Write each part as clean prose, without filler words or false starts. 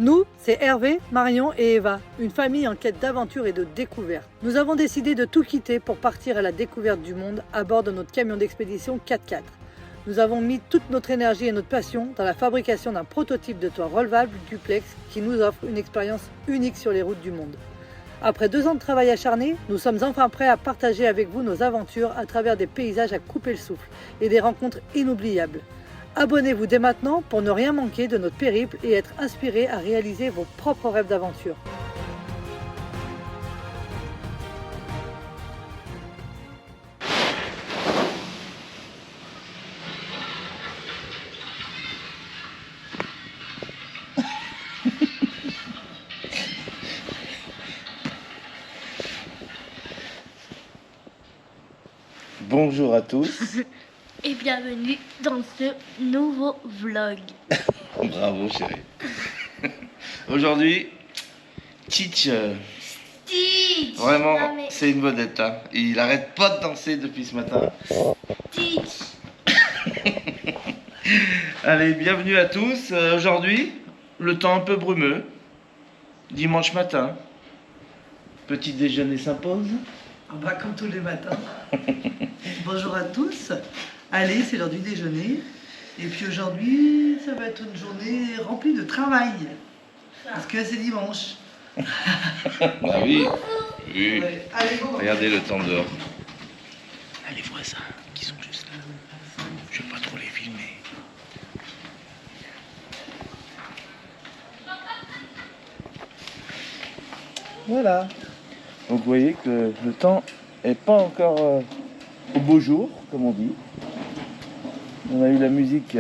Nous, c'est Hervé, Marion et Eva, une famille en quête d'aventure et de découverte. Nous avons décidé de tout quitter pour partir à la découverte du monde à bord de notre camion d'expédition 4x4. Nous avons mis toute notre énergie et notre passion dans la fabrication d'un prototype de toit relevable duplex qui nous offre une expérience unique sur les routes du monde. Après 2 ans de travail acharné, nous sommes enfin prêts à partager avec vous nos aventures à travers des paysages à couper le souffle et des rencontres inoubliables. Abonnez-vous dès maintenant pour ne rien manquer de notre périple et être inspiré à réaliser vos propres rêves d'aventure. Bonjour à tous. Et bienvenue dans ce nouveau vlog. Bravo chérie. Aujourd'hui, Titch, Stitch. vraiment Non, mais c'est une vedette. Hein. Il arrête pas de danser depuis ce matin. Stitch. Allez, bienvenue à tous. Aujourd'hui, le temps un peu brumeux. Dimanche matin. Petit déjeuner s'impose. Ah bah, comme tous les matins. Bonjour à tous. Allez, c'est l'heure du déjeuner. Et puis aujourd'hui, ça va être une journée remplie de travail. Parce que c'est dimanche. Bah oui. Oui. Ouais. Allez, bon. Regardez le temps dehors. Ah, les voisins qui sont juste là. Je vais pas trop les filmer. Voilà. Donc vous voyez que le temps est pas encore au beau jour, comme on dit. On a eu la musique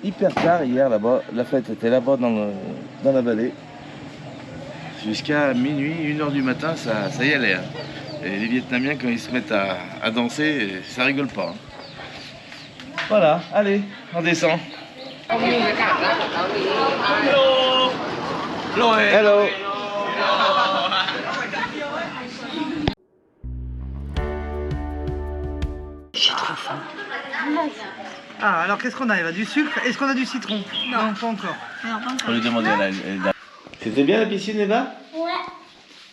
hyper tard hier là-bas. La fête était là-bas dans la vallée. Jusqu'à minuit, 1h du matin, ça y allait. Hein. Et les Vietnamiens, quand ils se mettent à danser, ça rigole pas. Hein. Voilà, allez, on descend. Hello. J'ai trop faim. Ah, alors qu'est-ce qu'on a, Eva? Du sucre? Est-ce qu'on a du citron? Non, pas encore. Non, pas On encore. lui demander à la... C'était bien la piscine, Eva? Ouais,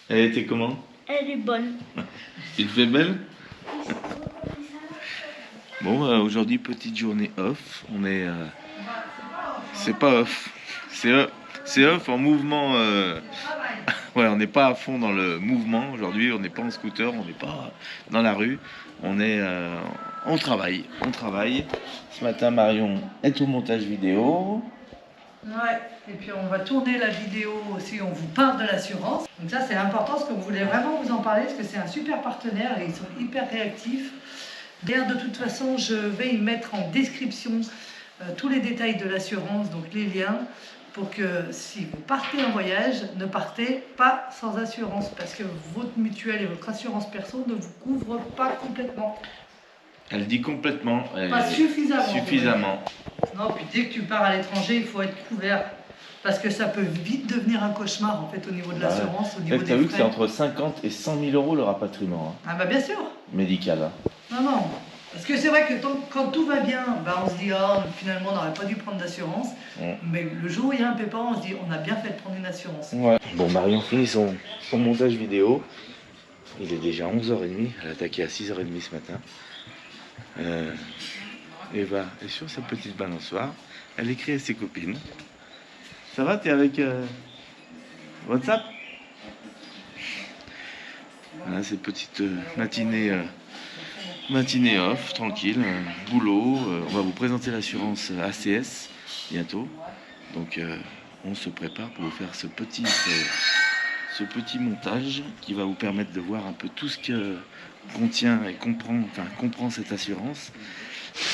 Elle était comment? elle est bonne. Tu te fais belle? Bon, aujourd'hui, petite journée off. On est... C'est pas off. C'est off en mouvement... Ouais, on n'est pas à fond dans le mouvement aujourd'hui. On n'est pas en scooter, on n'est pas dans la rue. On travaille. Ce matin, Marion est au montage vidéo. Ouais, et puis on va tourner la vidéo aussi, on vous parle de l'assurance. Donc ça c'est important parce que vous voulez vraiment vous en parler parce que c'est un super partenaire et ils sont hyper réactifs. D'ailleurs de toute façon je vais y mettre en description tous les détails de l'assurance, donc les liens, pour que si vous partez en voyage, ne partez pas sans assurance parce que votre mutuelle et votre assurance perso ne vous couvrent pas complètement. Elle dit complètement. Pas suffisamment. Suffisamment. Non, puis dès que tu pars à l'étranger, il faut être couvert. Parce que ça peut vite devenir un cauchemar en fait au niveau de l'assurance, au niveau Tu des as vu que c'est frais. entre 50 et 100 000 euros le rapatriement Ah bah bien sûr. médical. Hein. Non. Parce que c'est vrai que quand tout va bien, bah on se dit ah finalement on n'aurait pas dû prendre d'assurance. Mais le jour où il y a un pépin, on se dit on a bien fait de prendre une assurance. Ouais. Bon, Marion finit son montage vidéo. Il est déjà 11h30. Elle a attaqué à 6h30 ce matin. Eva est sur sa petite balançoire. Elle écrit à ses copines. Ça va, t'es avec WhatsApp? Voilà, cette petite matinée off, tranquille, boulot. On va vous présenter l'assurance ACS bientôt. Donc on se prépare pour vous faire ce petit montage qui va vous permettre de voir un peu tout ce que contient et comprend cette assurance.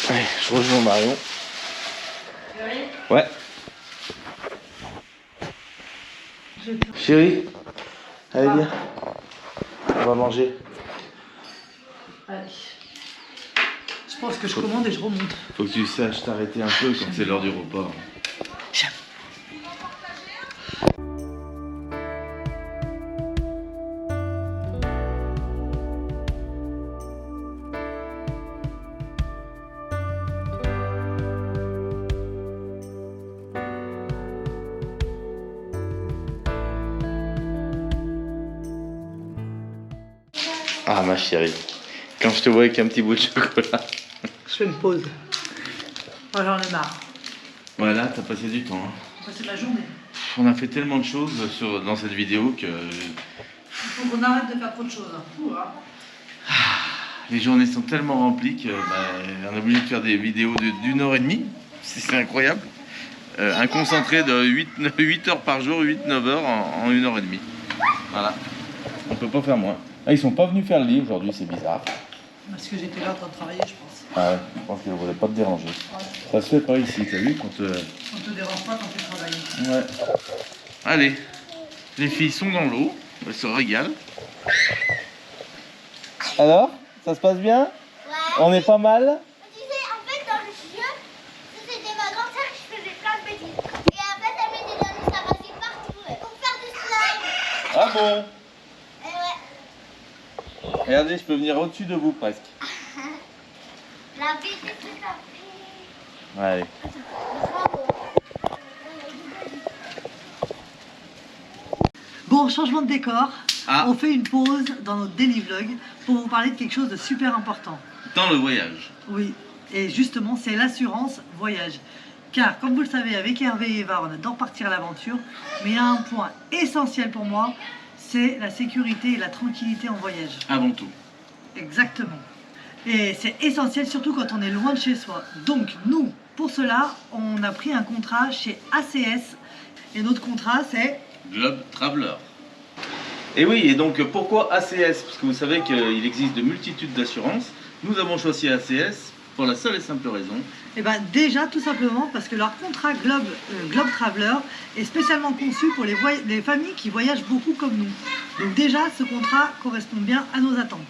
Allez, je rejoins Marion. Ouais. Chérie, allez viens. On va manger. Allez. Je pense que je commande et je remonte. Faut que tu saches t'arrêter un peu quand c'est l'heure du repas. Ah ma chérie, quand je te vois avec un petit bout de chocolat. Je fais une pause. Moi j'en ai marre. Voilà, t'as passé du temps. Hein. J'ai passé la journée. On a fait tellement de choses dans cette vidéo que Il faut qu'on arrête de faire trop de choses. Fou, hein. les journées sont tellement remplies que on est obligé de faire des vidéos d'une heure et demie. C'est incroyable. Un concentré de 8 heures par jour, 8-9 heures en une heure et demie. Voilà. On peut pas faire moins. Ah, ils sont pas venus faire le lit aujourd'hui, c'est bizarre. Parce que j'étais là en train de travailler, je pense. Ah ouais, je pense qu'ils ne voulaient pas te déranger. Ouais. Ça se fait pas ici, t'as vu quand on te dérange pas quand tu travailles. Ouais. Allez, les filles sont dans l'eau, elles se régalent. Alors, ça se passe bien? Ouais. On est pas mal? Tu sais, en fait, dans le jeu, c'était ma grande sœur qui faisait plein de bêtises. Et en fait, elle mettait dans le sarrasin partout pour faire du slime. Ah bon? Et ouais. Regardez, je peux venir au-dessus de vous presque. La vie, c'est tout à fait. Allez. Bravo. Bon, changement de décor. Ah. On fait une pause dans notre daily vlog pour vous parler de quelque chose de super important. Dans le voyage. Oui, et justement, c'est l'assurance voyage. Car, comme vous le savez, avec Hervé et Eva, on adore partir à l'aventure. Mais il y a un point essentiel pour moi, c'est la sécurité et la tranquillité en voyage. Avant tout. Exactement. Et c'est essentiel, surtout quand on est loin de chez soi. Donc, nous, pour cela, on a pris un contrat chez ACS. Et notre contrat, c'est... Globe Traveler. Et oui, et donc pourquoi ACS? Parce que vous savez qu'il existe de multitudes d'assurances. Nous avons choisi ACS pour la seule et simple raison. Eh bien déjà, tout simplement parce que leur contrat Globe Traveler est spécialement conçu pour les familles qui voyagent beaucoup comme nous. Donc déjà, ce contrat correspond bien à nos attentes.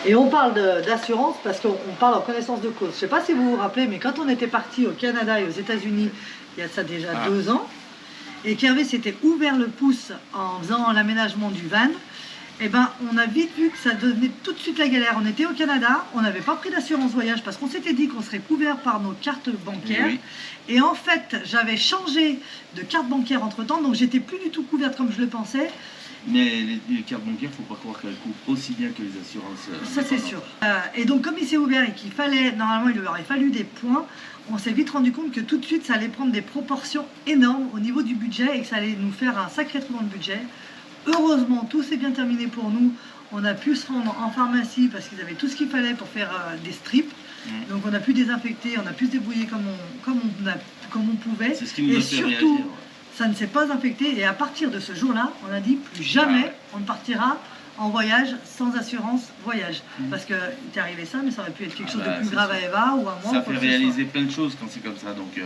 Et on parle d'assurance parce qu'on parle en connaissance de cause. Je ne sais pas si vous vous rappelez, mais quand on était parti au Canada et aux États-Unis, il y a de ça déjà 2 ans, et qu'Hervé s'était ouvert le pouce en faisant l'aménagement du van, eh ben, on a vite vu que ça devenait tout de suite la galère. On était au Canada, on n'avait pas pris d'assurance voyage parce qu'on s'était dit qu'on serait couvert par nos cartes bancaires. Oui. Et en fait, j'avais changé de carte bancaire entre-temps, donc j'étais plus du tout couverte comme je le pensais. Mais les cartes bancaires, il ne faut pas croire qu'elles couvrent aussi bien que les assurances. Ça, c'est sûr. Et donc, comme il s'est ouvert et qu'il fallait, normalement, il lui aurait fallu des points, on s'est vite rendu compte que tout de suite, ça allait prendre des proportions énormes au niveau du budget et que ça allait nous faire un sacré trou dans le budget. Heureusement, tout s'est bien terminé pour nous. On a pu se rendre en pharmacie parce qu'ils avaient tout ce qu'il fallait pour faire des strips. Donc, on a pu désinfecter, on a pu se débrouiller comme on pouvait. C'est ce qui nous a fait réagir. Surtout, ça ne s'est pas infecté. Et à partir de ce jour-là, on a dit plus jamais on ne partira en voyage sans assurance voyage. Parce que il t'est arrivé ça, mais ça aurait pu être quelque chose de plus grave à Eva ou à moi. Ça fait réaliser plein de choses quand c'est comme ça. Donc,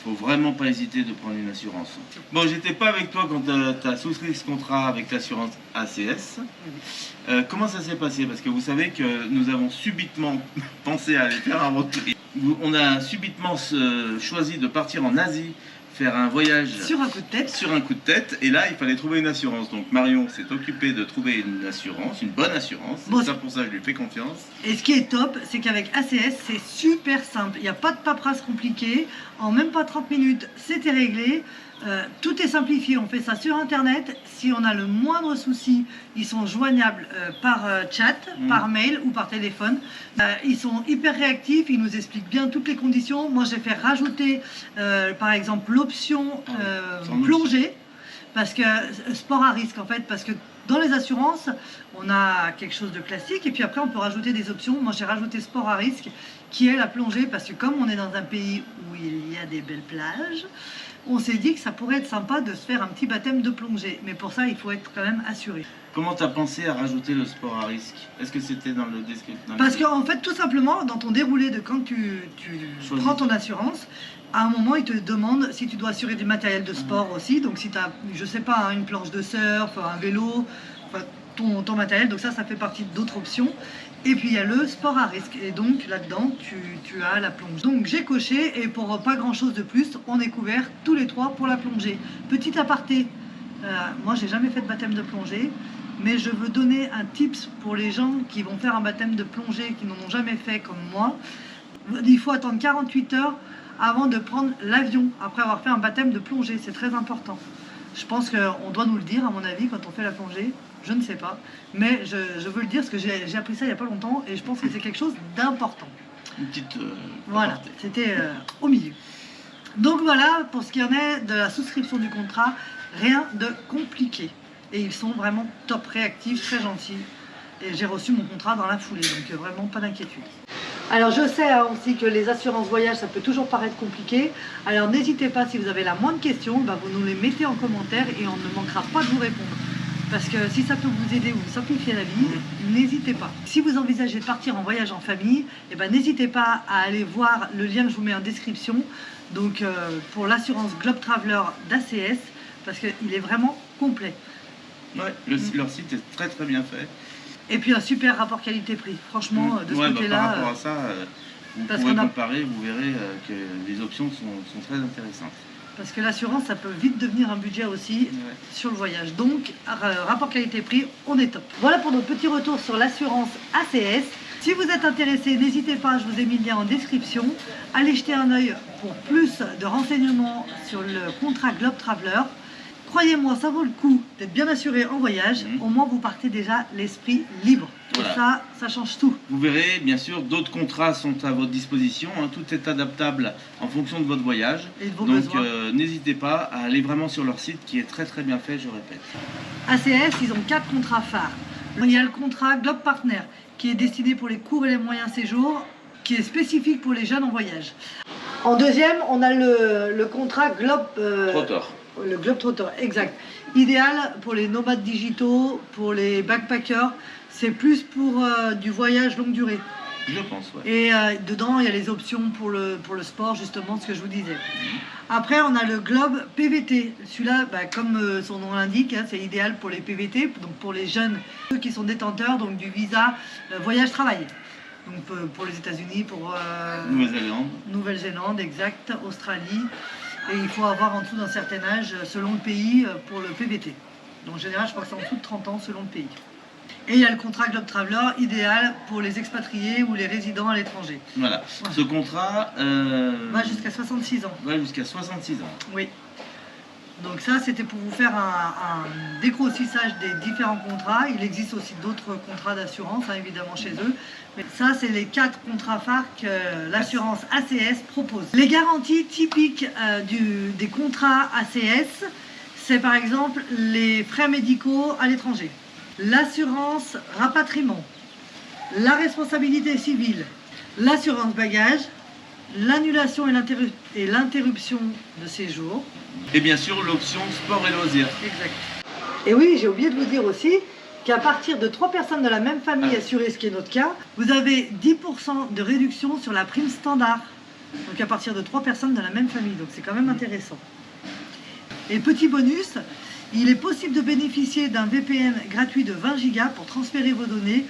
faut vraiment pas hésiter de prendre une assurance. Bon, j'étais pas avec toi quand tu as souscrit ce contrat avec l'assurance ACS. Comment ça s'est passé? Parce que vous savez que nous avons subitement pensé à aller faire un road trip. On a subitement choisi de partir en Asie, faire un voyage sur un coup de tête. Sur un coup de tête, et là il fallait trouver une assurance. Donc Marion s'est occupée de trouver une assurance, une bonne assurance. Bon, c'est ça pour ça que je lui fais confiance. Et ce qui est top, c'est qu'avec ACS, c'est super simple. Il n'y a pas de paperasse compliquée. En même pas 30 minutes, c'était réglé. Tout est simplifié. On fait ça sur Internet. Si on a le moindre souci, ils sont joignables par chat, par mail ou par téléphone. Ils sont hyper réactifs. Ils nous expliquent bien toutes les conditions. Moi, j'ai fait rajouter, par exemple, l'option plongée. Parce que sport à risque, en fait. Parce que dans les assurances, on a quelque chose de classique. Et puis après, on peut rajouter des options. Moi, j'ai rajouté sport à risque, qui est la plongée. Parce que comme on est dans un pays où il y a des belles plages, on s'est dit que ça pourrait être sympa de se faire un petit baptême de plongée. Mais pour ça, il faut être quand même assuré. Comment tu as pensé à rajouter le sport à risque? Est-ce que c'était dans le descriptif? Parce qu'en fait, tout simplement, dans ton déroulé de quand tu prends ton assurance, à un moment, ils te demandent si tu dois assurer du matériel de sport aussi. Donc si tu as, je sais pas, une planche de surf, un vélo, enfin, ton matériel. Donc ça fait partie d'autres options. Et puis il y a le sport à risque. Et donc là-dedans, tu as la plongée. Donc j'ai coché et pour pas grand-chose de plus, on est couverts tous les trois pour la plongée. Petit aparté, moi j'ai jamais fait de baptême de plongée. Mais je veux donner un tips pour les gens qui vont faire un baptême de plongée, qui n'en ont jamais fait comme moi. Il faut attendre 48 heures avant de prendre l'avion, après avoir fait un baptême de plongée. C'est très important. Je pense qu'on doit nous le dire, à mon avis, quand on fait la plongée. je ne sais pas. Mais je veux le dire parce que j'ai appris ça il n'y a pas longtemps et je pense que c'est quelque chose d'important. Une petite... Voilà, c'était au milieu. Donc voilà, pour ce qui en est de la souscription du contrat, rien de compliqué. Et ils sont vraiment top réactifs, très gentils. Et j'ai reçu mon contrat dans la foulée, donc vraiment pas d'inquiétude. Alors je sais aussi que les assurances voyage, ça peut toujours paraître compliqué. Alors n'hésitez pas, si vous avez la moindre question, vous nous les mettez en commentaire et on ne manquera pas de vous répondre. Parce que si ça peut vous aider ou vous simplifier la vie, n'hésitez pas. Si vous envisagez de partir en voyage en famille, n'hésitez pas à aller voir le lien que je vous mets en description. Donc pour l'assurance Globe Traveler d'ACS, parce qu'il est vraiment complet. Ouais, leur site est très très bien fait. Et puis un super rapport qualité-prix. Franchement, de ce côté-là... par rapport à ça, vous pouvez comparer, vous verrez que les options sont très intéressantes. Parce que l'assurance, ça peut vite devenir un budget aussi sur le voyage. Donc, rapport qualité-prix, on est top. Voilà pour notre petit retour sur l'assurance ACS. Si vous êtes intéressé, n'hésitez pas, je vous ai mis le lien en description. Allez jeter un œil pour plus de renseignements sur le contrat Globe Traveler. Croyez-moi, ça vaut le coup d'être bien assuré en voyage. Au moins, vous partez déjà l'esprit libre. Voilà. Et ça change tout. Vous verrez, bien sûr, d'autres contrats sont à votre disposition. Tout est adaptable en fonction de votre voyage. Et de vos besoins. Donc, n'hésitez pas à aller vraiment sur leur site qui est très très bien fait, je répète. ACS, ils ont 4 contrats phares. Il y a le contrat Globe Partner qui est destiné pour les courts et les moyens séjours, qui est spécifique pour les jeunes en voyage. En deuxième, on a le contrat Globe... Trotter. Le Globetrotter, exact. Idéal pour les nomades digitaux, pour les backpackers. C'est plus pour du voyage longue durée. Je pense, ouais. Et dedans, il y a les options pour le sport, justement, ce que je vous disais. Après, on a le Globe PVT. Celui-là, comme son nom l'indique, c'est idéal pour les PVT, donc pour les jeunes, ceux qui sont détenteurs donc du visa voyage-travail. Donc pour les États-Unis, pour Nouvelle-Zélande, exact, Australie. Et il faut avoir en dessous d'un certain âge, selon le pays, pour le PVT. Donc en général, je crois que c'est en dessous de 30 ans, selon le pays. Et il y a le contrat Globe Traveler, idéal pour les expatriés ou les résidents à l'étranger. Voilà. Ce contrat... va jusqu'à 66 ans. Va jusqu'à 66 ans. Oui. Donc ça, c'était pour vous faire un dégrossissage des différents contrats. Il existe aussi d'autres contrats d'assurance, évidemment, chez eux. Mais ça, c'est les 4 contrats phares que l'assurance ACS propose. Les garanties typiques des contrats ACS, c'est par exemple les frais médicaux à l'étranger, l'assurance rapatriement, la responsabilité civile, l'assurance bagage, l'annulation et l'interruption de séjour. Et bien sûr, l'option sport et loisirs. Exact. Et oui, j'ai oublié de vous dire aussi qu'à partir de 3 personnes de la même famille assurées, ce qui est notre cas, vous avez 10% de réduction sur la prime standard. Donc à partir de 3 personnes de la même famille, donc c'est quand même intéressant. Et petit bonus, il est possible de bénéficier d'un VPN gratuit de 20 Go pour transférer vos données,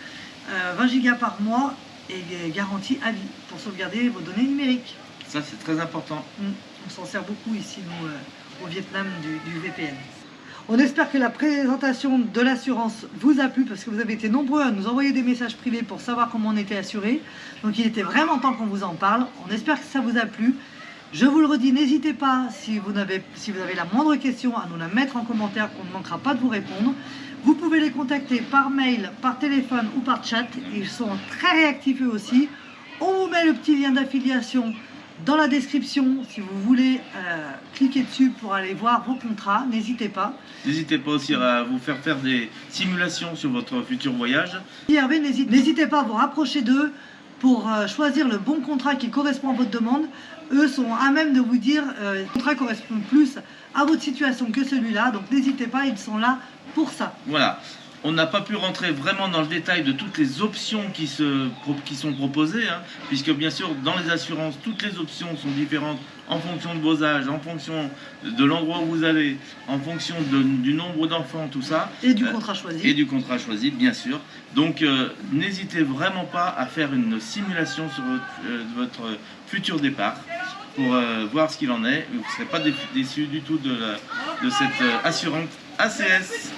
20 Go par mois et garantie à vie pour sauvegarder vos données numériques. Ça, c'est très important. On s'en sert beaucoup ici, nous, au Vietnam, du VPN. On espère que la présentation de l'assurance vous a plu parce que vous avez été nombreux à nous envoyer des messages privés pour savoir comment on était assuré. Donc il était vraiment temps qu'on vous en parle. On espère que ça vous a plu. Je vous le redis, n'hésitez pas, si vous avez la moindre question, à nous la mettre en commentaire, qu'on ne manquera pas de vous répondre. Vous pouvez les contacter par mail, par téléphone ou par chat. Ils sont très réactifs eux aussi. On vous met le petit lien d'affiliation dans la description. Si vous voulez cliquer dessus pour aller voir vos contrats, n'hésitez pas. N'hésitez pas aussi à vous faire des simulations sur votre futur voyage. Hervé, n'hésitez pas à vous rapprocher d'eux pour choisir le bon contrat qui correspond à votre demande. Eux sont à même de vous dire le contrat correspond plus à votre situation que celui-là. Donc n'hésitez pas, ils sont là pour ça. Voilà. On n'a pas pu rentrer vraiment dans le détail de toutes les options qui sont proposées, puisque bien sûr, dans les assurances, toutes les options sont différentes en fonction de vos âges, en fonction de l'endroit où vous allez, en fonction du nombre d'enfants, tout ça. Et du contrat choisi. Et du contrat choisi, bien sûr. Donc, n'hésitez vraiment pas à faire une simulation sur votre futur départ pour voir ce qu'il en est. Vous ne serez pas déçus du tout de cette assurance ACS.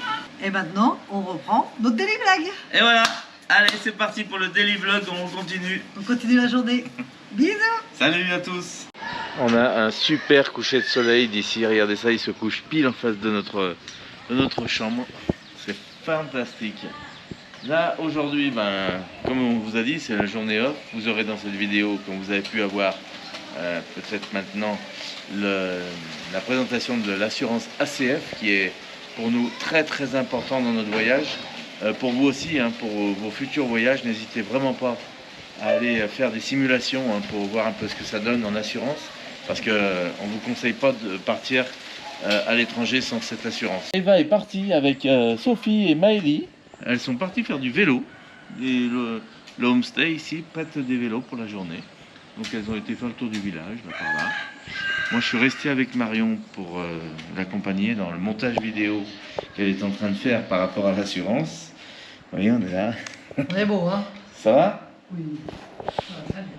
Et maintenant, on reprend notre daily vlog. Et voilà, allez, c'est parti pour le daily vlog, on continue. On continue la journée. Bisous. Salut à tous. On a un super coucher de soleil d'ici, regardez ça, il se couche pile en face de notre chambre. C'est fantastique. Là, aujourd'hui, comme on vous a dit, c'est la journée off. Vous aurez dans cette vidéo, comme vous avez pu avoir peut-être maintenant, la présentation de l'assurance ACF, qui est pour nous très très important dans notre voyage. Pour vous aussi, hein, pour vos futurs voyages, n'hésitez vraiment pas à aller faire des simulations hein, pour voir un peu ce que ça donne en assurance, parce qu'on ne vous conseille pas de partir à l'étranger sans cette assurance. Eva est partie avec Sophie et Maëlie. Elles sont parties faire du vélo. Et le homestay ici prête des vélos pour la journée. Donc elles ont été faire le tour du village, là par là. Moi je suis resté avec Marion pour l'accompagner dans le montage vidéo qu'elle est en train de faire par rapport à l'assurance. Vous voyez, on est là. On est beau, hein? Ça va? Oui. Ça va très bien.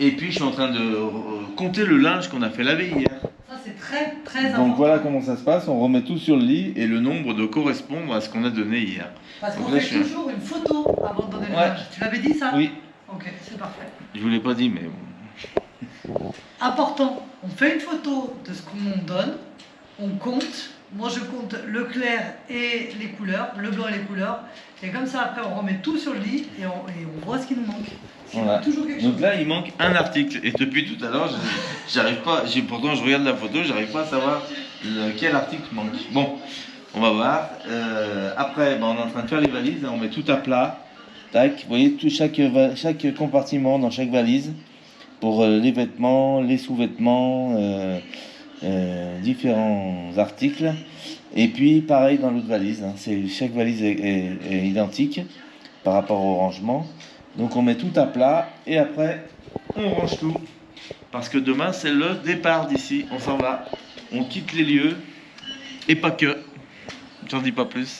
Et puis je suis en train de compter le linge qu'on a fait laver hier. Ça c'est très très important. Donc voilà comment ça se passe, on remet tout sur le lit et le nombre doit correspondre à ce qu'on a donné hier. Parce qu'on fait toujours une photo avant de donner le linge. Tu l'avais dit ça? Oui. Ok, c'est parfait. Je vous l'ai pas dit mais bon. Important, on fait une photo de ce qu'on donne, on compte. Moi je compte le clair et les couleurs, le blanc et les couleurs. Et comme ça après on remet tout sur le lit et on voit ce qui nous manque. Voilà. Toujours quelque chose. Donc là il manque un article et depuis tout à l'heure j'arrive pas, pourtant je regarde la photo, j'arrive pas à savoir quel article manque. Bon, on va voir. Après on est en train de faire les valises, on met tout à plat. Tac, vous voyez chaque compartiment dans chaque valise pour les vêtements, les sous-vêtements, différents articles. Et puis pareil dans l'autre valise, hein, chaque valise est identique par rapport au rangement. Donc on met tout à plat et après on range tout. Parce que demain c'est le départ d'ici, on s'en va. On quitte les lieux et pas que. J'en dis pas plus.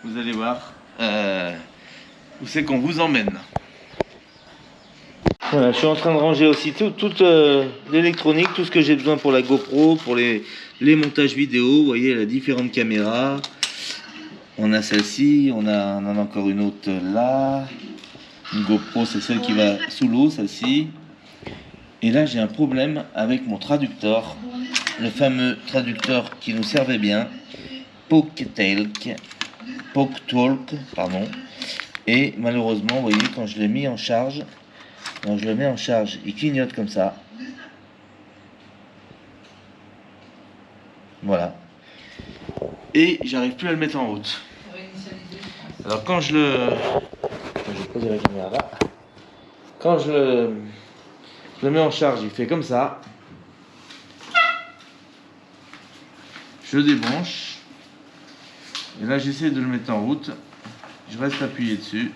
Vous allez voir où c'est qu'on vous emmène. Voilà, je suis en train de ranger aussi toute l'électronique, tout ce que j'ai besoin pour la GoPro, pour les montages vidéo. Vous voyez, la différentes caméras. On a celle-ci, on en a encore une autre là. Une GoPro, c'est celle qui va sous l'eau, celle-ci. Et là, j'ai un problème avec mon traducteur. Le fameux traducteur qui nous servait bien. PokeTalk, pardon. Et malheureusement, vous voyez, quand je l'ai mis en charge, quand je le mets en charge, il clignote comme ça. Voilà. Et j'arrive plus à le mettre en route. Alors quand je le... Je vais poser la caméra là. Quand je le mets en charge, il fait comme ça. Je le débranche. Et là j'essaie de le mettre en route. Je reste appuyé dessus.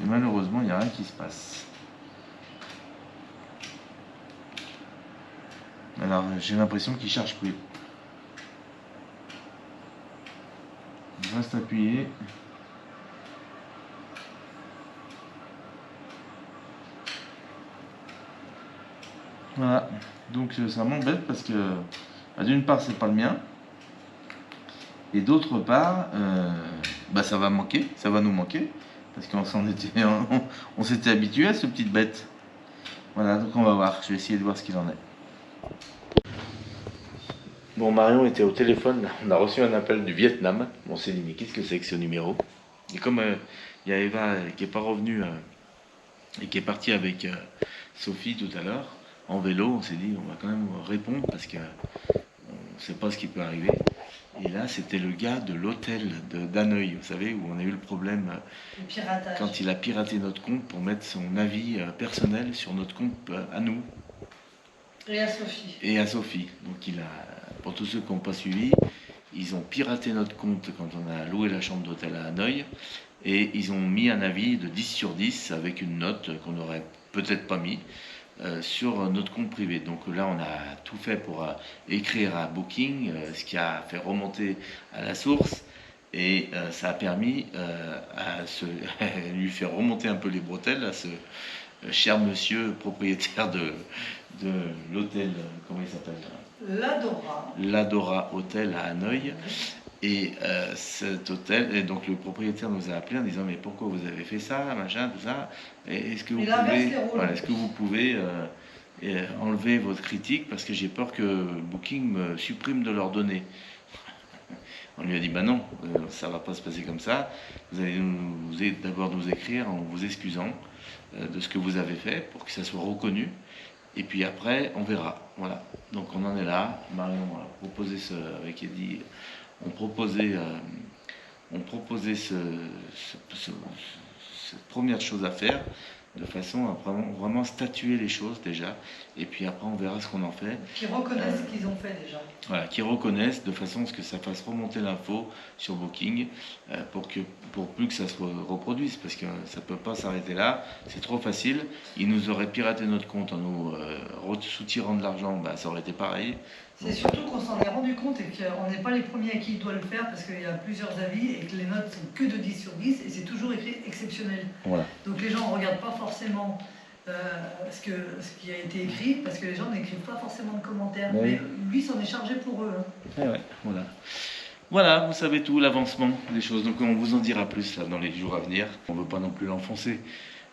Et malheureusement, il n'y a rien qui se passe. Alors, j'ai l'impression qu'il ne charge plus. Je reste appuyé. Voilà. Donc, ça m'embête parce que, d'une part, c'est pas le mien. Et d'autre part, ça va manquer. Ça va nous manquer. Parce on s'était habitué à ce petite bête. Voilà, donc on va voir. Je vais essayer de voir ce qu'il en est. Bon, Marion était au téléphone. On a reçu un appel du Vietnam. On s'est dit, mais qu'est-ce que c'est que ce numéro? Et comme il y a Eva qui n'est pas revenue et qui est partie avec Sophie tout à l'heure, en vélo, on s'est dit, on va quand même répondre parce qu'on ne sait pas ce qui peut arriver. Et là, c'était le gars de l'hôtel d'Hanoï, vous savez, où on a eu le problème quand il a piraté notre compte pour mettre son avis personnel sur notre compte à nous. Et à Sophie. Et à Sophie. Donc, pour tous ceux qui n'ont pas suivi, ils ont piraté notre compte quand on a loué la chambre d'hôtel à Hanoï. Et ils ont mis un avis de 10 sur 10 avec une note qu'on n'aurait peut-être pas mis. Sur notre compte privé. Donc là, on a tout fait pour écrire à Booking, ce qui a fait remonter à la source et ça a permis à lui faire remonter un peu les bretelles à ce cher monsieur propriétaire de l'hôtel, comment il s'appelle? L'Adora Hôtel à Hanoï. Et cet hôtel, et donc le propriétaire nous a appelé en disant mais pourquoi vous avez fait ça, machin, tout ça. Est-ce que vous pouvez enlever votre critique parce que j'ai peur que Booking me supprime de leurs données. On lui a dit, bah non, ça va pas se passer comme ça. Vous allez d'abord nous écrire en vous excusant de ce que vous avez fait pour que ça soit reconnu. Et puis après, on verra. Voilà. Donc on en est là. Marion a proposé avec Eddie, on proposait cette première chose à faire, de façon à vraiment statuer les choses déjà, et puis après on verra ce qu'on en fait. Qui reconnaissent ce qu'ils ont fait déjà. Voilà, qui reconnaissent de façon à ce que ça fasse remonter l'info sur Booking, pour plus que ça se reproduise, parce que ça peut pas s'arrêter là, c'est trop facile. Ils nous auraient piraté notre compte en nous soutirant de l'argent, bah, ça aurait été pareil. C'est surtout qu'on s'en est rendu compte et qu'on n'est pas les premiers à qui il doit le faire parce qu'il y a plusieurs avis et que les notes sont que de 10 sur 10 et c'est toujours écrit exceptionnel. Voilà. Donc les gens ne regardent pas forcément ce qui a été écrit parce que les gens n'écrivent pas forcément de commentaires. Oui. Mais lui s'en est chargé pour eux. Ouais, voilà. Voilà, vous savez tout, l'avancement des choses. Donc on vous en dira plus là, dans les jours à venir. On ne veut pas non plus l'enfoncer.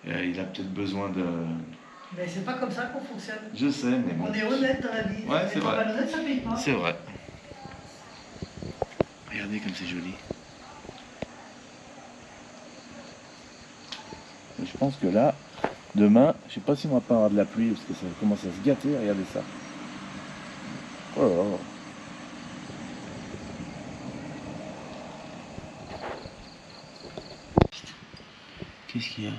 Il a peut-être besoin de... Mais c'est pas comme ça qu'on fonctionne. Je sais, mais bon. On est honnête dans la vie. Ouais, c'est vrai. Pas honnête, ça paye pas. C'est vrai. Regardez comme c'est joli. Je pense que là, demain, je sais pas si on va pas avoir de la pluie parce que ça commence à se gâter. Regardez ça. Oh là là. Qu'est-ce qu'il y a?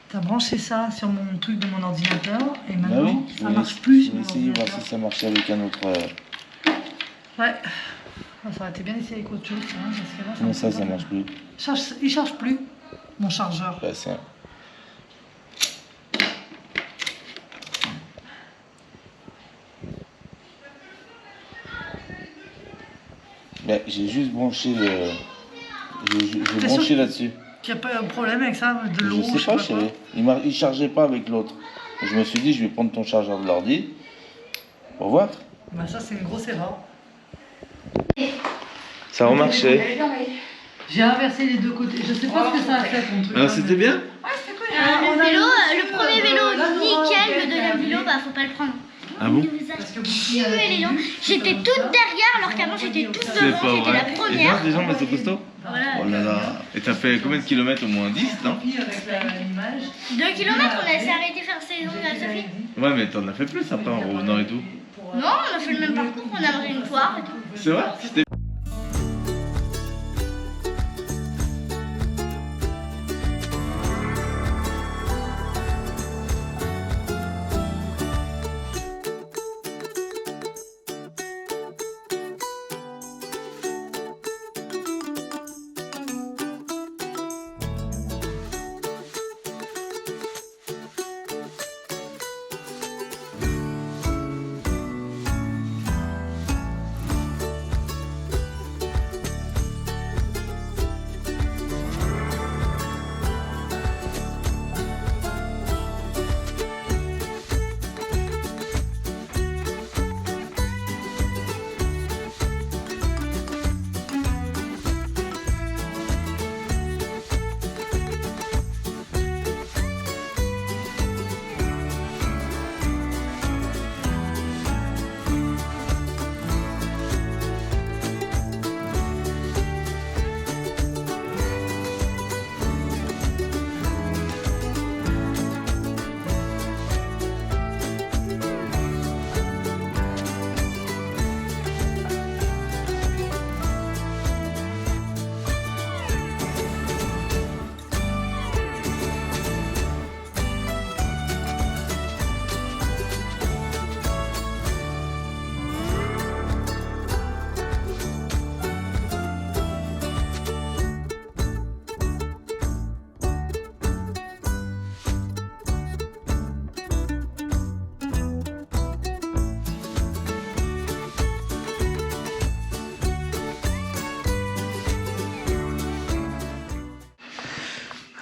T'as branché ça sur mon truc de mon ordinateur et Bah maintenant oui, ça marche plus sur mon essayer voir ordinateur. si ça marche avec un autre. Ouais. Ça aurait été bien essayé avec autre chose. Hein, parce que là, Comment ça marche plus? Il charge plus, mon chargeur. Bah, ça. Bah, j'ai juste branché le. J'ai branché là-dessus. Il n'y a pas de problème avec ça, de l'eau, Je sais pas, chérie. Il chargeait pas avec l'autre. Je me suis dit, je vais prendre ton chargeur de l'ordi. Pour voir. Bah ça, c'est une grosse erreur. Ça a remarché. J'ai inversé les deux côtés. Je sais pas ce que ça a fait ton truc. Alors, c'était bien? Ouais, c'était cool. Le vélo, le premier vélo, nickel. Le deuxième vélo, bah faut pas le prendre. Ah bon? Il nous a Parce que tué les gens. J'étais toute derrière alors qu'avant j'étais toute devant. J'étais la Et toi, première. des gens, mais c'est costaud? Voilà. Oh là là. Et t'as fait combien de kilomètres? Au moins 10, non? Puis avec l'image. 2 kilomètres, on a s'est arrêté faire ses ongles à Sophie. Ouais, mais t'en as fait plus après en revenant et tout. Non, on a fait le même parcours, on a mangé une poire et tout. C'est vrai? C'était.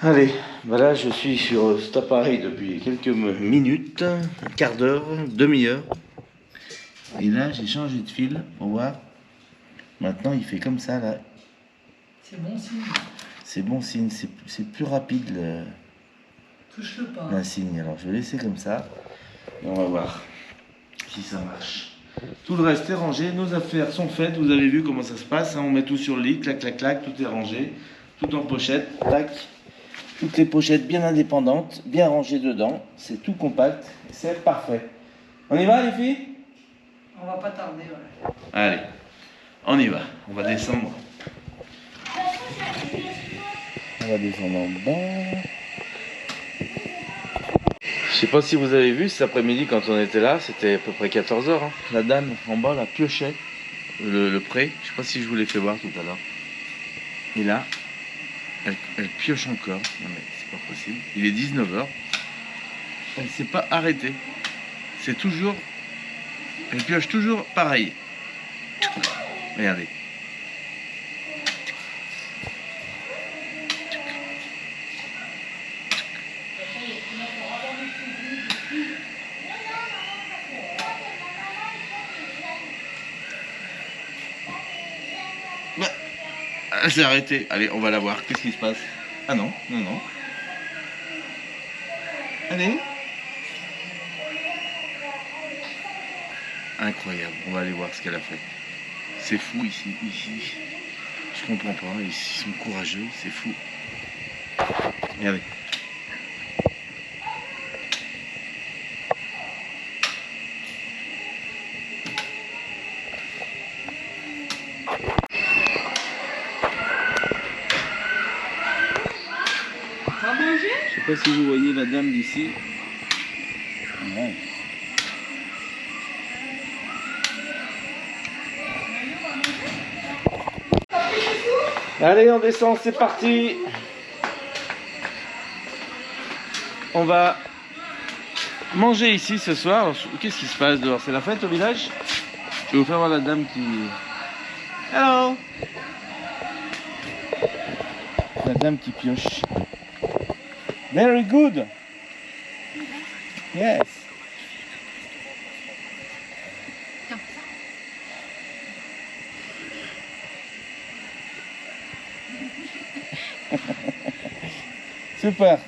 Allez, bah là je suis sur cet appareil depuis quelques minutes, un quart d'heure, demi-heure. Et là j'ai changé de fil pour voir. Maintenant il fait comme ça là. C'est bon signe. C'est bon signe, c'est plus rapide Touche-le pas. l'insigne. Alors je vais laisser comme ça et on va voir si ça marche. Tout le reste est rangé, nos affaires sont faites, vous avez vu comment ça se passe, hein. On met tout sur le lit, clac, clac, clac, tout est rangé, tout en pochette, tac. Toutes les pochettes bien indépendantes, bien rangées dedans, c'est tout compact, c'est parfait. On y va les filles? On va pas tarder, ouais. Allez, on y va, on va descendre. On va descendre en bas. Je sais pas si vous avez vu cet après-midi quand on était là, c'était à peu près 14 h. Hein. La dame en bas la piochait le pré. Je sais pas si je vous l'ai fait voir tout à l'heure. Et là, elle pioche encore. Non mais c'est pas possible. Il est 19 h. Elle s'est pas arrêtée. C'est toujours. Elle pioche toujours pareil. Regardez. Elle s'est arrêtée. Allez, on va la voir. Qu'est-ce qui se passe? Ah non, non, non. Allez. Incroyable. On va aller voir ce qu'elle a fait. C'est fou ici. Je comprends pas. Ils sont courageux. C'est fou. Regardez. Je sais pas si vous voyez la dame d'ici. Ouais. Allez, on descend, c'est parti. On va manger ici ce soir. Qu'est-ce qui se passe dehors? C'est la fête au village? Je vais vous faire voir la dame qui... Hello. La dame qui pioche. Very good. Yes. Super.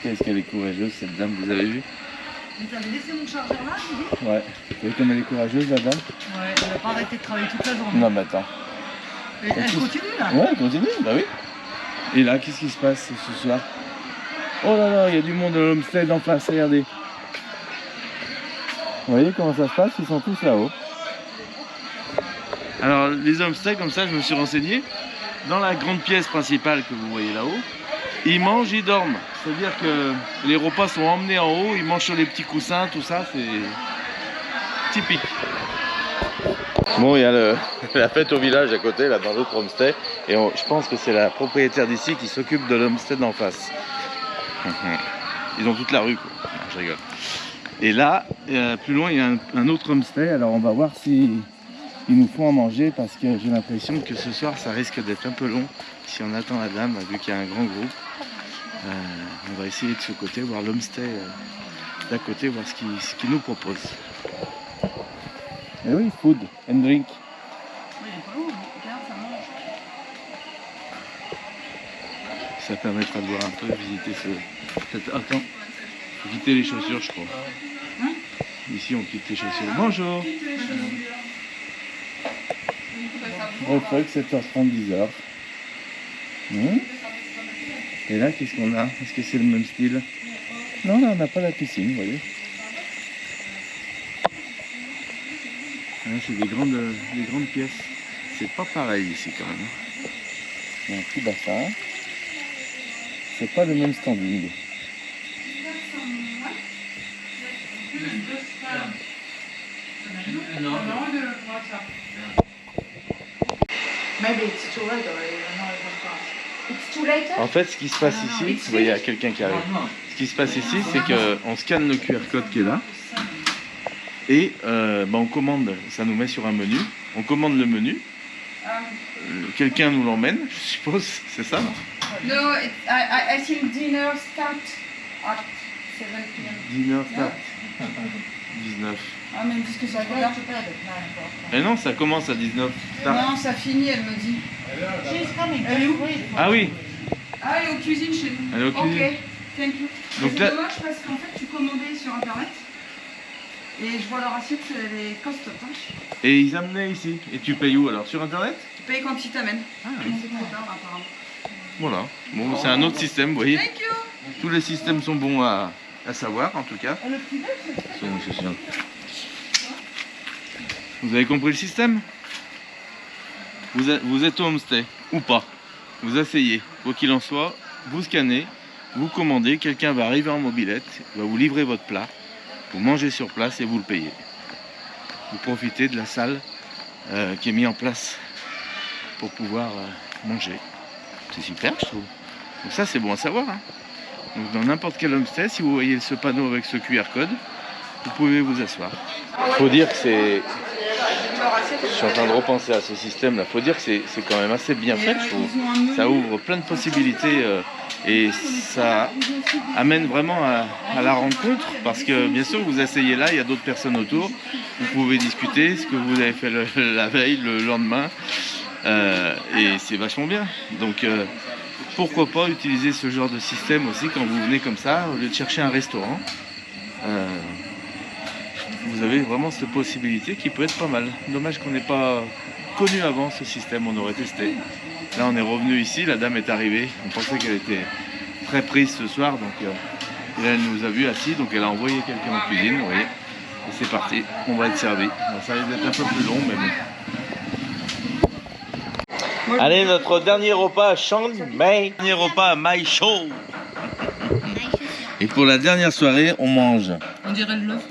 Qu'est-ce qu'elle est courageuse cette dame, vous avez vu? Vous avez laissé mon chargeur là, Lily? Ouais. Vous voyez comme elle est courageuse la dame? Ouais, elle n'a pas arrêté de travailler toute la journée. Non mais attends. Elle continue là? Ouais, elle continue, bah oui. Et là, qu'est-ce qui se passe ce soir? Oh là là, il y a du monde à l'homestead en face, regardez. Vous voyez comment ça se passe? Ils sont tous là-haut. Alors, les homesteads, comme ça, je me suis renseigné. Dans la grande pièce principale que vous voyez là-haut, ils mangent, ils dorment. C'est-à-dire que les repas sont emmenés en haut, ils mangent sur les petits coussins, tout ça, c'est typique. Bon, il y a la fête au village à côté, là, dans l'autre homestead. Et je pense que c'est la propriétaire d'ici qui s'occupe de l'homestead en face. Ils ont toute la rue, quoi. Non, je rigole. Et là, plus loin, il y a un autre homestead. Alors, on va voir si ils nous font à manger parce que j'ai l'impression que ce soir, ça risque d'être un peu long. Si on attend la dame, vu qu'il y a un grand groupe, on va essayer de ce côté, voir l'homestead d'à côté, voir ce qu'il nous propose. Et oui, food and drink. Oui, il est pas lourd, regarde, ça mange. Ça permettra de voir un peu, visiter Attends, faut quitter les chaussures, je crois. Hein? Ici, on quitte les chaussures. Bonjour. Reflux, 7h30, 10h. Et là, qu'est-ce qu'on a? Est-ce que c'est le même style? Non, là, on n'a pas la piscine, vous voyez. Là, c'est des grandes pièces. C'est pas pareil ici, quand même. Il y a un petit bassin. C'est pas le même standing. En fait, ce qui se passe ici, vous voyez, il y a quelqu'un qui arrive. Ce qui se passe ici, c'est qu'on scanne le QR code qui est là. Et on commande, ça nous met sur un menu. On commande le menu. Quelqu'un nous l'emmène, je suppose, c'est ça, non? No, I think dinner start at 7 p.m. Dinner start. 19. Ah, mais puisque ça regarde. Mais non, ça commence à 19. Start. Non, ça finit, elle me dit. Elle est où? Ah oui, Ah, elle est aux cuisines chez nous. elle est au cuisine. Ok, thank you. Donc C'est là- dommage parce qu'en fait, tu commandais sur internet. Et je vois leur assiette, elle est costote. Hein. Et ils amenaient ici. Et tu payes où alors? Sur internet? Tu payes quand ils t'amènent. Ah oui. C'est trop tard apparemment. Voilà. Bon, c'est un autre système, vous voyez. Thank you. Tous les systèmes sont bons à savoir en tout cas. Le petit déj, c'est ça. Vous avez compris le système? Vous êtes au homestay ou pas? Vous asseyez, quoi qu'il en soit, vous scannez, vous commandez, quelqu'un va arriver en mobilette, va vous livrer votre plat, vous mangez sur place et vous le payez. Vous profitez de la salle qui est mise en place pour pouvoir manger. C'est super, je trouve. Donc ça, c'est bon à savoir. Hein. Donc dans n'importe quel homestay, si vous voyez ce panneau avec ce QR code, vous pouvez vous asseoir. Faut dire que c'est... Je suis en train de repenser à ce système-là. Faut dire que c'est quand même assez bien fait, je trouve. Ça ouvre plein de possibilités et ça amène vraiment à la rencontre parce que bien sûr, vous asseyez là, il y a d'autres personnes autour. Vous pouvez discuter ce que vous avez fait la veille, le lendemain. Et c'est vachement bien. Donc pourquoi pas utiliser ce genre de système aussi quand vous venez comme ça, au lieu de chercher un restaurant. Vous avez vraiment cette possibilité qui peut être pas mal. Dommage qu'on n'ait pas connu avant ce système, on aurait testé. Là on est revenu ici, la dame est arrivée, on pensait qu'elle était très prise ce soir, donc et là, elle nous a vu assis, donc elle a envoyé quelqu'un en cuisine, vous voyez. Et c'est parti, on va être servi. Bon, ça risque d'être un peu plus long, mais bon. Allez, notre dernier repas à Chiang Mai. Dernier repas à Mai Chau. Et pour la dernière soirée, on mange On dirait le l'œuf.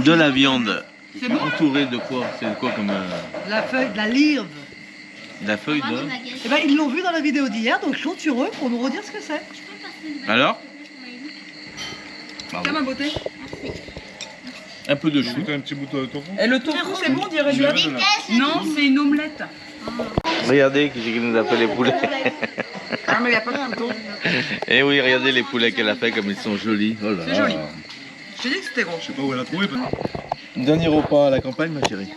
de la viande. C'est bon? Entourée de quoi? C'est quoi comme... La feuille de la lyre. de la feuille de... Eh ben, ils l'ont vu dans la vidéo d'hier, donc je compte sur eux pour nous redire ce que c'est. Alors? Tiens ma beauté. Un peu de chou. Un petit bout de tofu. Et le tofu, c'est bon, on dirait du l'œuf. Non, c'est une omelette. Regardez qui nous a fait les poulets. Ah, mais il n'y a pas de couteau. Et oui, regardez les poulets qu'elle a fait comme ils sont jolis. Oh là. C'est joli. J'ai dit que c'était gros. Je sais pas où elle a trouvé. Dernier repas à la campagne, ma chérie.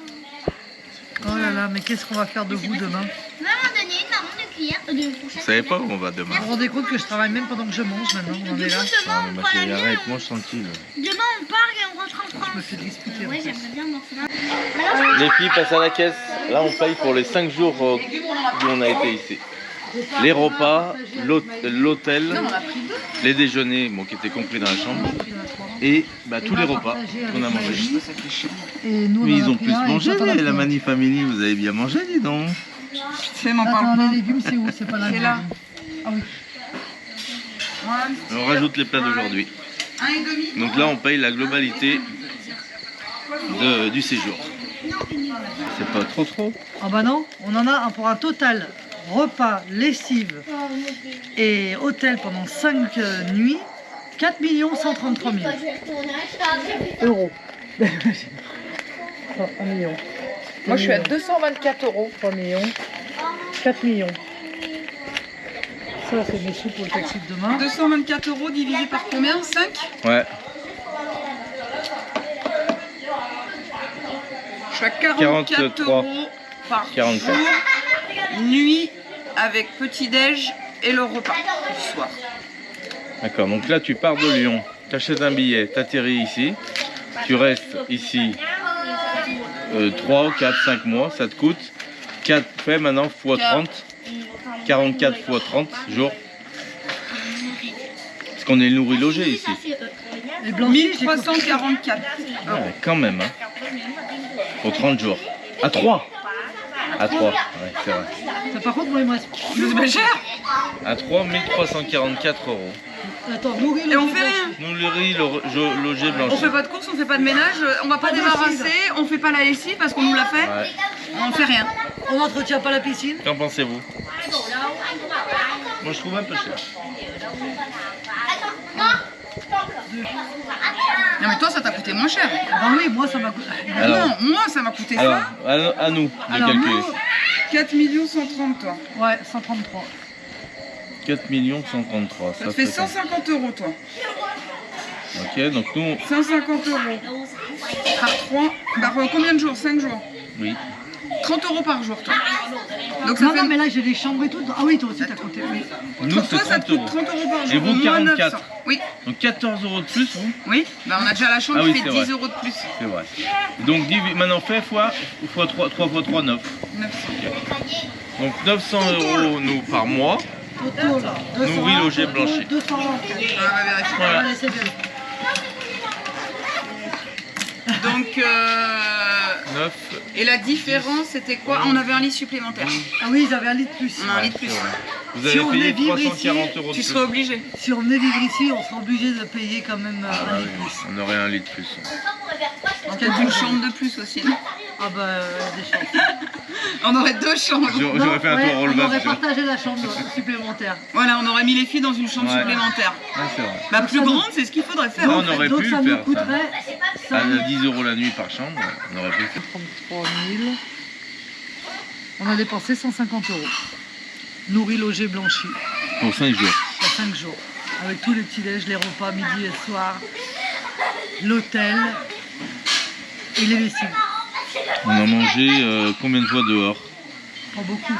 Oh là là, mais qu'est-ce qu'on va faire de vous demain? Maman donnait une marron de cuillère de Vous fourchette. savez pas où on va demain? Vous vous rendez compte que je travaille même pendant que je mange maintenant? On en est là. Non, Demain, mais on ma prend chérie, l'avion. arrête, mange tranquille. Demain, on part et on rentre en Je me France. fais disputer. Oui, en fait. j'aimerais bien morceler. Les filles passent à la caisse. Là, on paye pour les 5 jours où on a été ici. Les repas, l'hôtel, les déjeuners, bon, qui étaient compris dans la chambre, et bah, tous les repas qu'on a mangés. Et nous, on Mais en ils a ont pris plus un, et mangé, toi, t'en as la pris un. Mani Family, vous avez bien mangé, dis donc. C'est m'en Attends, parle pas. les légumes, c'est où? C'est pas là. C'est là. Ah oui. On rajoute les plats d'aujourd'hui. 1,5. Donc là, on paye la globalité du séjour. C'est pas trop. Ah bah non, on en a un pour un total repas, lessive et hôtel pendant 5 nuits, 4 133 000 euros. Oh, 1 million. Moi, je suis à 224 €. 3 millions. 4 millions. Ça, c'est mes sous pour le taxi de demain. 224 € divisé par combien? 5? Ouais. Je suis à 44 € par 44. jour, nuit avec petit-déj et le repas du soir. D'accord, donc là tu pars de Lyon, tu achètes un billet, tu atterris ici, tu restes ici 3, 4, 5 mois, ça te coûte 4 fait maintenant x 30, 44 x 30 jours. Parce qu'on est nourri logé ici. Les blanchis, j'ai compris. 1344 Ah, ouais, quand même, hein. Pour 30 jours. À 3. À 3, ouais, c'est vrai. Ça, par contre, moi, il me reste. C'est pas cher. À 3, 1344 €. Attends, nourrir Et on fait rien. Nous, le riz, logé, On blanchi. fait pas de courses, on fait pas de ménage, on va pas Pas de débarrasser, lessive. on fait pas la lessive parce qu'on nous l'a fait. Ouais. On fait rien. On n'entretient pas la piscine. Qu'en pensez-vous? Moi je trouve un peu cher. Non mais toi ça t'a coûté moins cher. Ah oui, moi, ça m'a coûté. Alors. Non, moi ça m'a coûté Alors, ça. à nous de Alors, calculer. nous, 4 130 toi. ouais, 133. 4 133. Ça te fait 150 € toi. Ok, donc nous, 150 € par 3, par combien de jours? 5 jours. oui. 30 € par jour toi. Donc ça Non, fait... non, mais là, j'ai des chambres et tout. Ah oui, toi aussi, t'as compté. Oui. Nous, Toi c'est ça te 30 coûte €. 30 € par jour. Chez vous, moins 44. 900. Oui. Donc 14 € de plus, vous? Oui, bah, on a déjà la chambre Ah qui oui, fait c'est 10 € de plus. C'est vrai. Donc maintenant fait fois 3 x 3, 9. 900. Donc 900 € nous par mois. Total, Nourri, logé, blanchi. 200 €. On va vérifier. Voilà. Allez, c'est bien. Donc, 9. et la différence, c'était quoi? On avait un lit supplémentaire. Ah oui, ils avaient un lit de plus. On a un lit de plus. Vous Si avez on payé venait vivre ici, 340 € de Tu plus. serais obligé. Si on venait vivre ici, on serait obligé de payer quand même Ah un lit oui, de plus. on aurait un lit de plus. On a une chambre de plus aussi. Non, Ah bah, des chances. on aurait 2 chambres. J'aurais fait un tour On relevable. aurait tu vois. partagé la chambre supplémentaire. Voilà, on aurait mis les filles dans une chambre Ouais. supplémentaire. Ouais, c'est vrai. Bah, plus grande, c'est ce qu'il faudrait faire. Non, en on fait. aurait Donc pu ça le nous faire, ça. coûterait À 10 € la nuit par chambre, on aurait pu le faire. 33 000. On a dépensé 150 €. Nourri, logé, blanchi. Pour 5 jours. Il y a 5 jours. Avec tous les petits-déj, les repas, midi et soir, l'hôtel et les lessives. On a mangé combien de fois dehors? Pas beaucoup.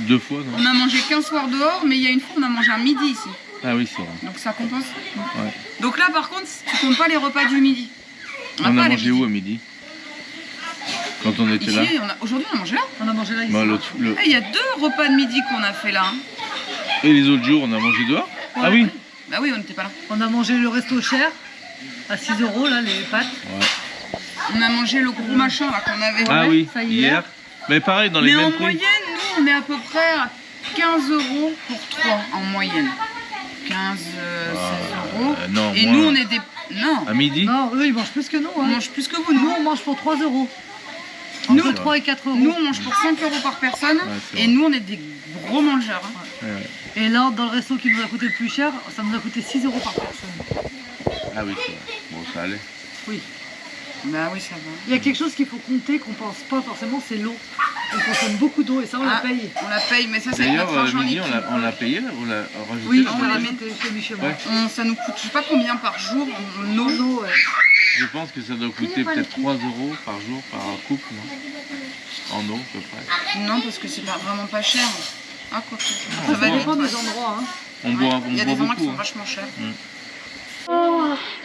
2 fois, non? On a mangé qu'un soir dehors, mais il y a une fois, on a mangé un midi ici. Ah oui, c'est vrai. Donc ça compense. Ouais. Donc là, par contre, tu comptes pas les repas du midi. On pas a les mangé où à midi? Quand on était là? Ici, aujourd'hui, on a mangé là. On a mangé là ici. Bah, Eh, il y a 2 repas de midi qu'on a fait là. Hein. Et les autres jours, on a mangé dehors? Ah oui? Bah oui, on n'était pas là. On a mangé le resto cher à 6 € là, les pâtes. Ouais. On a mangé le gros machin là qu'on avait. Ah oui, ça, hier. Mais pareil, dans les Mais en mêmes prix. moyenne, nous, on est à peu près à 15 € pour 3 en moyenne. 15, 16 €. Non, Et moins. nous, on est des. Non, À midi? Non, eux ils mangent plus que nous. on Hein. mange plus que vous, Nous nous. on mange pour 3 €. Nous, Entre 3 et 4 €. Nous, on mange pour 5 € par personne. c'est Et vrai. nous, on est des gros mangeurs. Hein. Ouais, ouais. Et là, dans le resto qui nous a coûté le plus cher, ça nous a coûté 6 € par personne. Ah oui, c'est vrai. Bon, ça allait. Oui. Bah oui, ça va. Il y a quelque chose qu'il faut compter, qu'on pense pas forcément, c'est l'eau. On consomme beaucoup d'eau et ça on la Ah, paye. On la paye, mais ça, c'est D'ailleurs, notre argent midi, liquide. on l'a payé, là? On l'a rajouté? Oui, là, je on l'ai les rajouté chez lui chez moi. Ouais. Ça nous coûte, je sais pas combien par jour en En eau. eau, ouais. Je pense que ça doit coûter peut-être 3 € par jour par couple, non? En eau, à peu près. Non, parce que c'est pas, vraiment pas cher. Ah, quoi que. Ça, va dépend dépendre. des endroits. Hein. On boit, Il y a on des boit endroits qui beaucoup. sont vachement chers.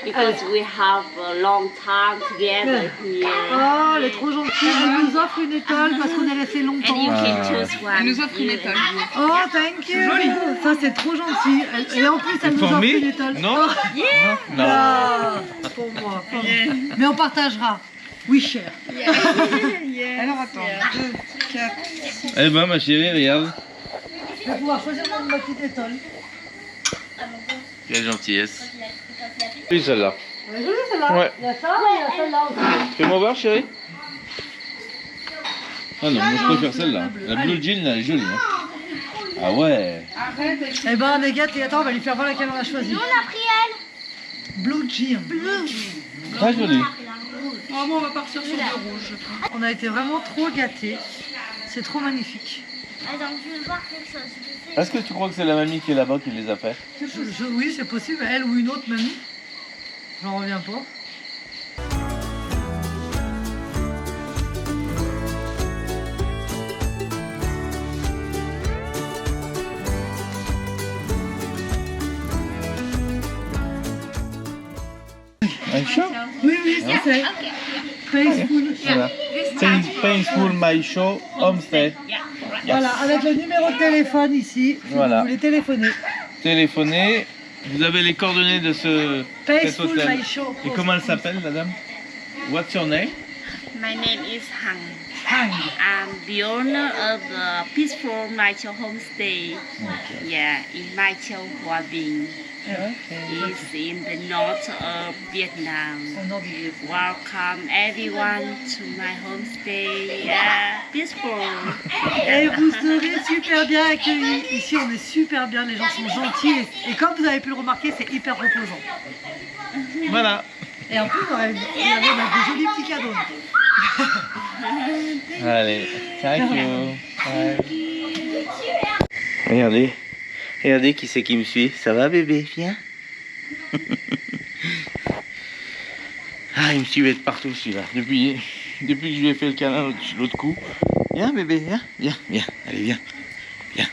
Because we have a long time together here. Oh, elle est trop gentille. Elle nous offre une étoile parce qu'on est resté And you longtemps. can choose one. Elle nous offre une you étoile. and you. Oh, thank you. Joli. Ça, c'est trop gentil. Et en plus, elle nous offre Formé? une étoile. Non? Oh, Non. ah, pour moi. Mais on partagera. Oui, cher. Alors attends, 2, 4, 6. Eh ben, ma chérie, regarde. Je vais pouvoir choisir ma petite étoile. Quelle gentillesse. Oui, celle-là. Elle est jolie celle-là. Ouais. Il y a ça et il y a celle-là aussi. Fais-moi voir, chérie. Ah non, moi je préfère celle-là. La blue jean, là, elle est jolie. Hein. Ah ouais. Arrête avec Eh ben, on est gâtés. Attends, on va lui faire voir laquelle on a choisi. On a pris elle. Blue Jean. Très jolie. Oh, bon, on va partir sur le rouge. On a été vraiment trop gâtés. C'est trop magnifique. Attends, je veux voir quelque chose. Est-ce que tu crois que c'est la mamie qui est là-bas qui les a fait? Oui, c'est possible. Elle ou une autre mamie. J'en reviens pas. Aïcha? Oui, oui, c'est Faithful. Voilà. Painful My Show Homestay. Voilà, avec le numéro de téléphone ici, si Voilà. vous voulez téléphoner. Téléphonez. Vous avez les coordonnées de cet Faithful hôtel. My Show. Et comment elle s'appelle, la dame? What's your name? My name is Hang. Hang. I'm the owner of the Peaceful Maicho Homestay. Yeah, in Maicho, Hòa Bình. It's in the north of Vietnam. Au nord du Vietnam. Welcome everyone to my homestay. Yeah, peaceful. Et vous serez super bien accueillis. Ici, on est super bien, les gens sont gentils. Et comme vous avez pu le remarquer, c'est hyper reposant. Voilà. Et en plus, on avait des jolis petits cadeaux. Allez, thank you. Bye. Regardez, regardez qui c'est qui me suit. Ça va bébé, viens. Ah, il me suivait de partout celui-là. Depuis que je lui ai fait le câlin l'autre coup. Viens bébé, viens, viens, viens. Allez, viens, viens.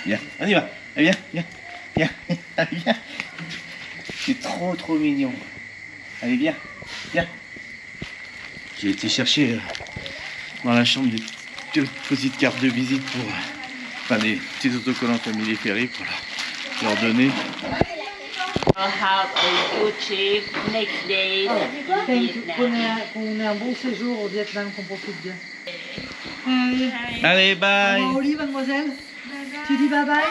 Viens, on y va. Allez, viens, viens, viens, allez, viens. C'est trop mignon. Allez, viens, viens. J'ai été chercher dans la chambre des petites cartes de visite pour, enfin des petits autocollants famille ferrés pour leur donner. Have a good trip next day in Vietnam. Qu'on ait un bon séjour au Vietnam, qu'on profite bien. Allez, Au bye. revoir, Oli, mademoiselle. Tu dis bye bye.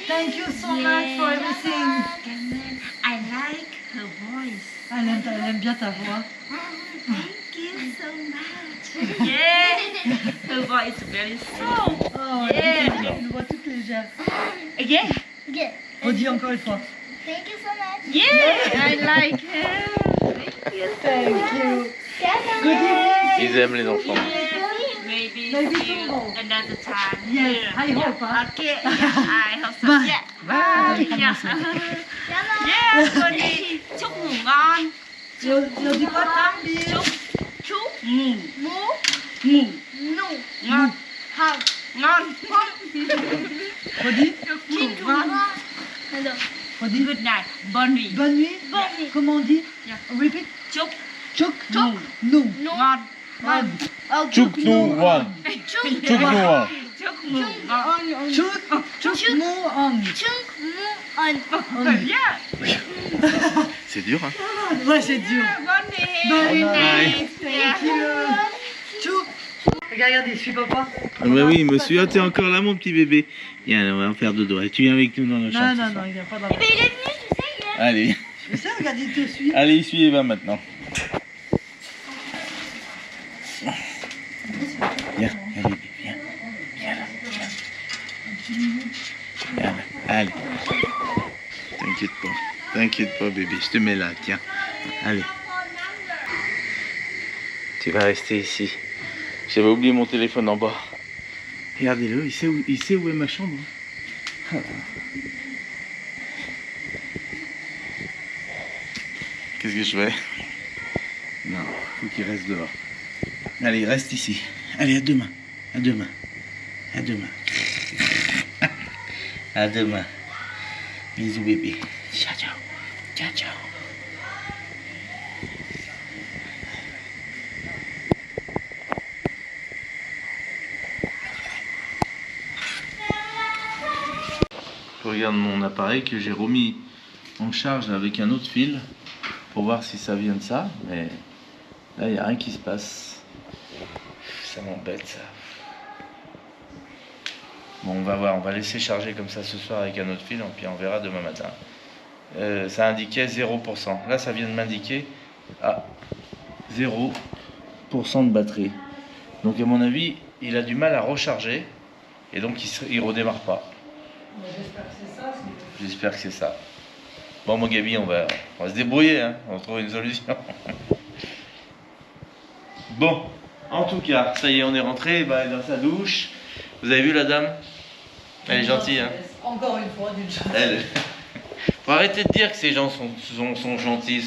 Thank you so much for everything. I like her voice. Elle aime bien ta voix. Thank you so much. Yeah, her voice is very strong. Oh, Yeah. une voix toute légère. Again. Good. Redis encore une fois. Thank you so much. Yeah, I like her. Thank you. Thank you. Good Good evening. Ils aiment les enfants. Maybe Maybe see you tomorrow. another time. Yes, Yeah. I hope. Huh? Okay, yeah, I hope so. Bye. Yeah. Bye. Yeah. Yeah, Connie. Chúc ngủ ngon. Ils dit quoi? Chúc chúc ngủ Mou. ngủ Nou. ngon Hao. ngon. Redis. Chúc ngủ ngon. Alors. Redis. Good night. Bonne nuit. Bonne nuit. Bonne nuit. Comment on dit? Yeah. Repeat. Chúc Chuk. ngủ Nous. ngon. One. Oh, Chuk nu wan. Chuk nu wan. Chúc ngủ ngon. Chuk. Nous on. Chung mu on. Yeah. C'est dur, hein? Ouais, c'est dur. Bonne nuit. Bonne Good nuit. night. Yeah. Chuk. Regardez, je suis papa. Ah bah oui, monsieur, t'es encore là, mon petit bébé. Viens, on va en faire deux doigts. Tu viens avec nous dans la chambre. Non, ce soir. il vient pas dans la... Mais il est venu, tu sais, hier. Allez, Je sais, regarde, il te suit. allez, suis Eva maintenant. Viens, viens, bébé, viens. Viens là, viens. Viens là, allez. T'inquiète pas, bébé, je te mets là, tiens. Allez. Tu vas rester ici. J'avais oublié mon téléphone en bas. Regardez-le, il sait où est ma chambre. Ah. Qu'est-ce que je fais? Non, faut qu'il reste dehors. Allez, reste ici. Allez, à demain. À demain. À demain. À demain. Bisous bébé. Ciao, ciao. Ciao, ciao. Je regarde mon appareil que j'ai remis en charge avec un autre fil pour voir si ça vient de ça, mais là il n'y a rien qui se passe. Ça m'embête ça. Bon, on va voir, on va laisser charger comme ça ce soir avec un autre fil, puis on verra demain matin. Ça indiquait 0%. Là ça vient de m'indiquer à 0% de batterie. Donc à mon avis, il a du mal à recharger et donc il redémarre pas. J'espère que c'est ça. J'espère que c'est ça. Bon, mon Gabi, on va se débrouiller, hein. On va trouver une solution. Bon, en tout cas, ça y est, on est rentré dans sa douche. Vous avez vu la dame? Elle est gentille, hein. Encore une fois, d'une chose. Elle. Faut arrêter de dire que ces gens sont gentils,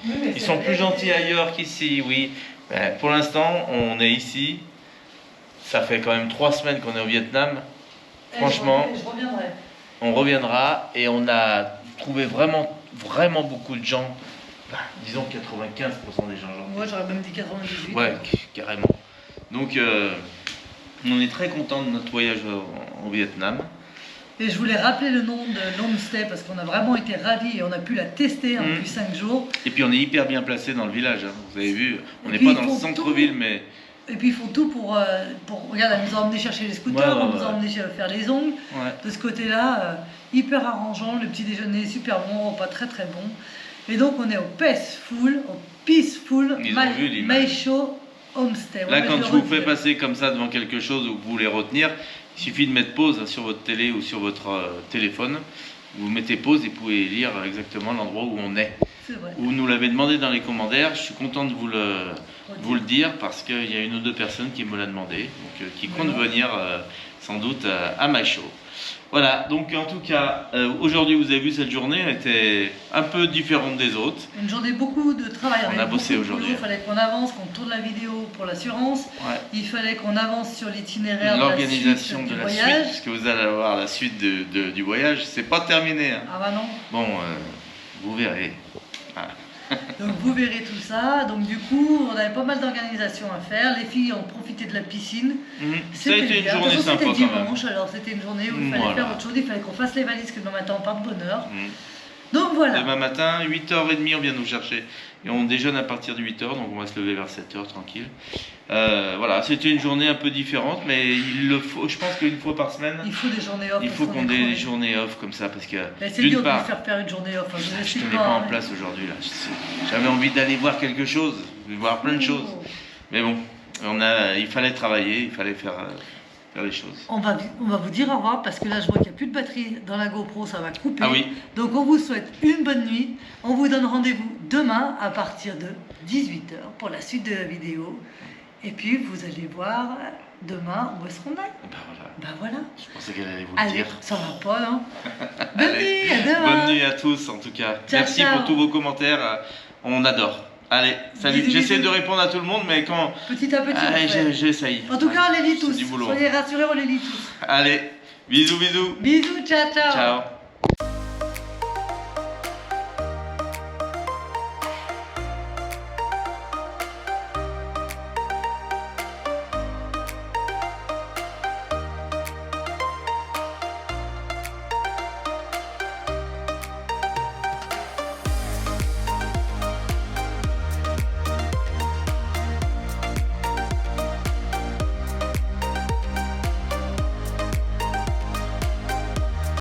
Oui, Ils sont plus gentils ailleurs qu'ici, oui. Mais pour l'instant, on est ici. Ça fait quand même 3 semaines qu'on est au Vietnam. Franchement, Je reviendrai. on reviendra et on a trouvé vraiment beaucoup de gens, disons 95% des gens gentils. Moi, j'aurais même dit 98. Ouais, carrément. Donc, on est très content de notre voyage au Vietnam. Et je voulais rappeler le nom de l'homestay parce qu'on a vraiment été ravis et on a pu la tester depuis 5 jours. Et puis on est hyper bien placé dans le village, hein. Vous avez vu, on Et n'est puis, pas ils dans le font centre-ville, mais Et puis ils font tout pour regarde, elle nous a emmenés chercher les scooters, Ouais, on nous a emmenés faire les ongles. ouais. De ce côté-là, hyper arrangeant, le petit déjeuner super bon, repas très très bon. Et donc on est au Peaceful Ils ont vu l'image. Mai Show Homestay. Là, Ouais, quand je je le vous fais redis. passer comme ça devant quelque chose où vous voulez retenir, il suffit de mettre pause sur votre télé ou sur votre téléphone. Vous mettez pause et vous pouvez lire exactement l'endroit où on est. C'est vrai. Vous nous l'avez demandé dans les commentaires, je suis content de vous le dire parce qu'il y a une ou deux personnes qui me l'ont demandé, donc qui comptent venir sans doute à Machaut. Voilà, donc en tout cas, aujourd'hui vous avez vu cette journée était un peu différente des autres. Une journée beaucoup de travail. On a bossé aujourd'hui. Il fallait qu'on avance, qu'on tourne la vidéo pour l'assurance. Ouais. Il fallait qu'on avance sur l'itinéraire. L'organisation de la suite, voyage. puisque vous allez avoir la suite du voyage, c'est pas terminé. Hein. Ah bah non. Bon, vous verrez. Voilà. Donc vous verrez tout ça. Donc du coup, on avait pas mal d'organisation à faire. Les filles ont profité de la piscine. Ça a été une bien. journée De toute façon, sympa quand c'était même. dimanche, alors c'était une journée où il fallait Voilà. faire autre chose. Il fallait qu'on fasse les valises, que demain matin on parte de bonne heure. Donc voilà. Demain matin, 8h30, on vient nous chercher. Et on déjeune à partir de 8h, donc on va se lever vers 7h tranquille. Voilà, c'était une journée un peu différente, mais il le faut, je pense qu'une fois par semaine, Il faut des journées off. il faut parce qu'on est ait des crevé. journées off comme ça, parce que Mais c'est d'une dur de part, nous faire faire une journée off. Hein, je sais tenais pas en place aujourd'hui là. J'avais envie d'aller voir quelque chose, de voir plein de choses. Mais bon, il fallait travailler, il fallait faire les choses. On va vous dire au revoir parce que là je vois qu'il n'y a plus de batterie dans la GoPro, ça va couper. Ah oui. Donc on vous souhaite une bonne nuit. On vous donne rendez-vous demain à partir de 18h pour la suite de la vidéo. Et puis vous allez voir demain où est-ce qu'on est. Ben voilà, Ben voilà. je pensais qu'elle allait vous le Allez, dire. ça va pas non. Bonne Allez, nuit, à demain. bonne nuit à tous en tout cas. Ciao, Merci ciao. pour tous vos commentaires, on adore. Allez, salut. Bisous, J'essaie bisous. de répondre à tout le monde, mais quand... Petit à petit. Allez, on fait. j'essaye. En tout cas, on les lit C'est tous. du boulot. Soyez rassurés, on les lit tous. Allez, bisous, bisous. Bisous, ciao, ciao. Ciao.